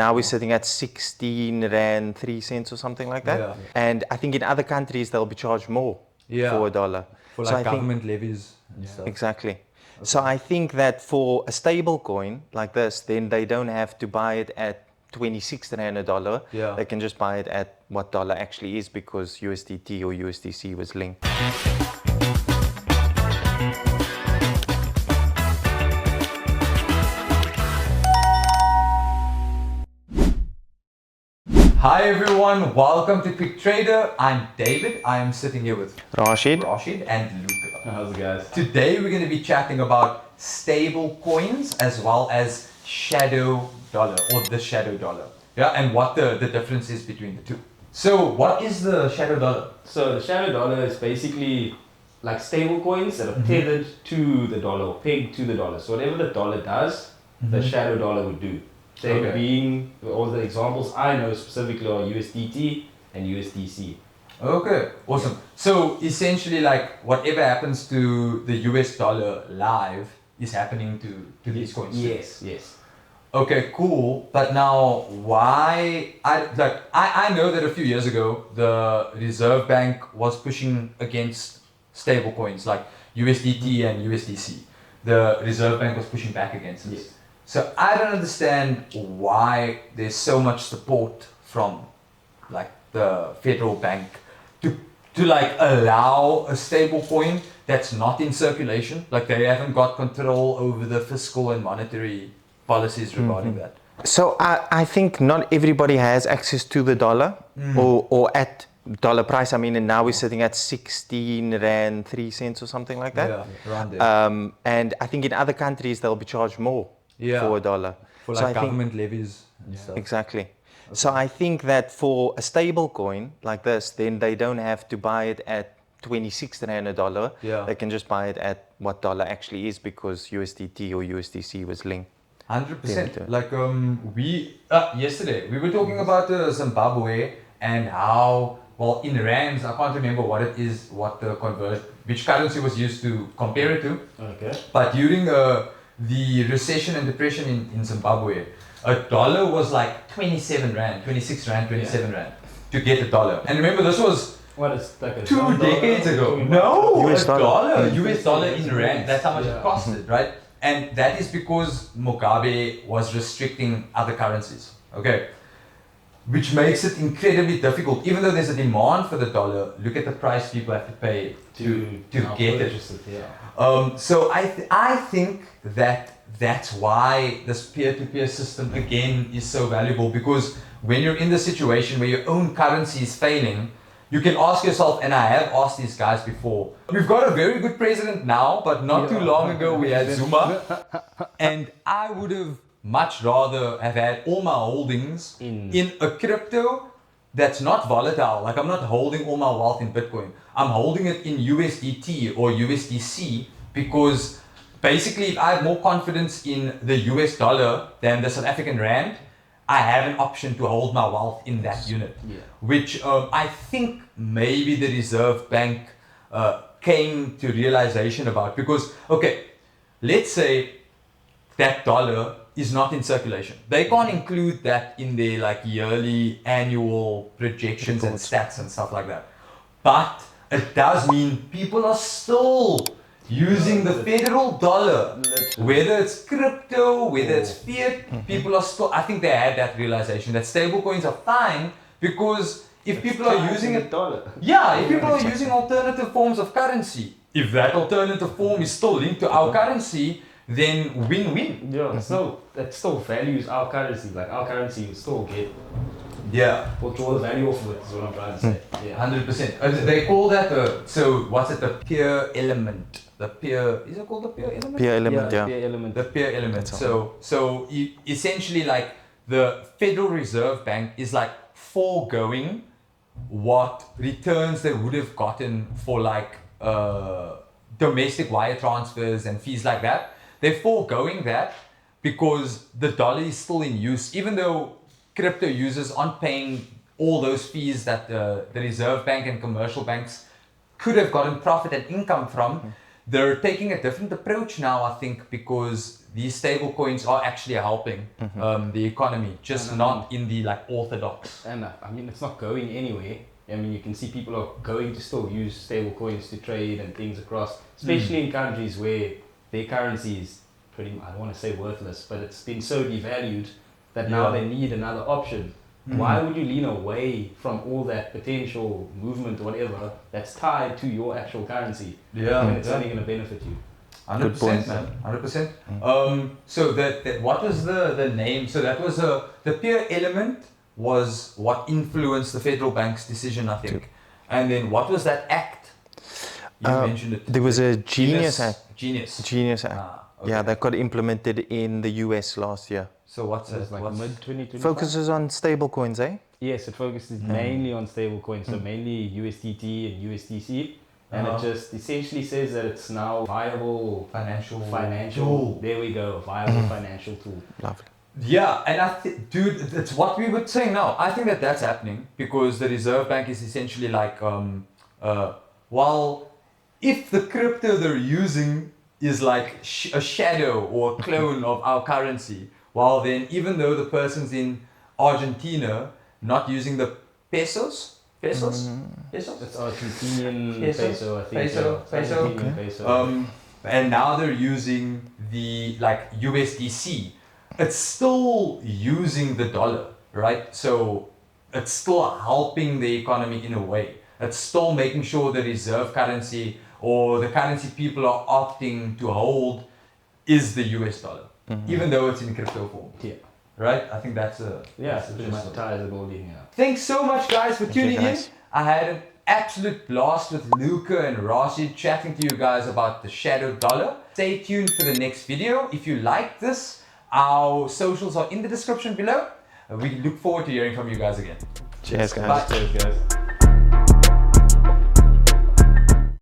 Now we're sitting at 16 Rand 3 cents or something like that. Yeah. And I think in other countries they'll be charged more for a dollar. For So like I think- government levies and stuff. Exactly. So I think that for a stable coin like this, then they don't have to buy it at 26 Rand a dollar. Yeah. They can just buy it at what dollar actually is because USDT or USDC was linked. Hi everyone, welcome to Quick Trader. I'm David. I am sitting here with Rashid? Rashid and Luca. How's it, guys? Today we're going to be chatting about stable coins as well as shadow dollar or the shadow dollar. Yeah, and what the difference is between the two. So what is the shadow dollar? So the shadow dollar is basically like stable coins that are tethered to the dollar or pegged to the dollar. So whatever the dollar does, the shadow dollar would do. They Okay. being, all the examples I know specifically are USDT and USDC. Okay, awesome. So essentially like whatever happens to the US dollar live is happening to these coins. Yes, yes. Okay, cool. But now, why? I know that a few years ago the Reserve Bank was pushing against stable coins like USDT and USDC. The Reserve Bank was pushing back against it. Yes. So I don't understand why there's so much support from like the federal bank to like allow a stable coin that's not in circulation. Like they haven't got control over the fiscal and monetary policies regarding that. So I think not everybody has access to the dollar or at dollar price. I mean, and now we're sitting at 16 Rand 3 cents or something like that. Yeah, around there. And I think in other countries they'll be charged more for a dollar. For So like I think- government levies and stuff. Exactly. So I think that for a stable coin like this, then they don't have to buy it at 26 Rand a dollar. Yeah. They can just buy it at what dollar actually is because USDT or USDC was linked. 100%. Like we yesterday we were talking about Zimbabwe and how in rands I can't remember what it is, what the which currency was used to compare it to. Okay. But during the recession and depression in Zimbabwe, a dollar was like 27 rand, 26 rand, 27 rand to get a dollar. And remember, this was What is like a 2 decades ago. No, US a dollar. dollar, US dollar in rand. That's how much Yeah. it costed, right? And that is because Mugabe was restricting other currencies. Okay. Which makes it incredibly difficult. Even though there's a demand for the dollar, look at the price people have to pay to get it. purchase it. Yeah. So I think that's why this peer-to-peer system again is so valuable, because when you're in the situation where your own currency is failing, you can ask yourself, and I have asked these guys before, we've got a very good president now, but not too long ago we had Zuma, and I would have much rather have had all my holdings in a crypto that's not volatile. Like I'm not holding all my wealth in Bitcoin. I'm holding it in USDT or USDC because basically if I have more confidence in the US dollar than the South African rand, I have an option to hold my wealth in that unit. Yeah. Which I think maybe the Reserve Bank came to realization about, because okay, let's say that dollar is not in circulation. They can't include that in their like yearly, annual projections and stats and stuff like that. But it does mean people are still using the federal dollar. Whether it's crypto, whether it's fiat, people are still, I think they had that realization that stable coins are fine because if people are using it, dollar. yeah, if people are using alternative forms of currency, if that alternative form is still linked to our currency, then win-win. Yeah. So that still values our currency. Like our currency will still get, Yeah, will draw the value off of it. Is what I'm trying to say. Yeah. 100%. They call that so what's it? The peer element. The peer, is it called the peer element? Peer element, yeah. Peer element. The peer element. That's So essentially, like the Federal Reserve Bank is like foregoing what returns they would have gotten for like domestic wire transfers and fees like that. They're foregoing that because the dollar is still in use, even though crypto users aren't paying all those fees that the Reserve Bank and commercial banks could have gotten profit and income from. They're taking a different approach now, I think, because these stable coins are actually helping the economy, just not in the like orthodox. And I mean, it's not going anywhere. I mean, you can see people are going to still use stable coins to trade and things across, especially in countries where their currency is pretty, I don't want to say worthless, but it's been so devalued that now they need another option. Why would you lean away from all that potential movement or whatever that's tied to your actual currency when it's only going to benefit you? 100%, man. 100%. So that what was the name? So that was the peer element was what influenced the federal bank's decision, I think. And then what was that act? You mentioned it. There was a Genius Act. Genius Act. Okay. Yeah, that got implemented in the US last year. So what's it? Like mid 2025. Focuses on stable coins, eh? Yes, it focuses mainly on stable coins, so mainly USDT and USDC. And it just essentially says that it's now viable financial tool. There we go, viable financial tool. Lovely. Yeah, and dude, it's what we were saying now. I think that that's happening because the Reserve Bank is essentially like, well, if the crypto they're using is like a shadow or a clone of our currency, well then, even though the person's in Argentina not using the pesos. It's Argentinian peso, I think. Peso. Argentinian peso. And now they're using the like USDC. It's still using the dollar, right? So it's still helping the economy in a way. It's still making sure the reserve currency or the currency people are opting to hold is the US dollar, even though it's in crypto form. Yeah. Right? I think that's a pretty much ties it all in here. Thanks so much, guys, for tuning in. I had an absolute blast with Luca and Rashid chatting to you guys about the shadow dollar. Stay tuned for the next video. If you like this, our socials are in the description below. We look forward to hearing from you guys again. Cheers, guys. Bye. Cheers, guys.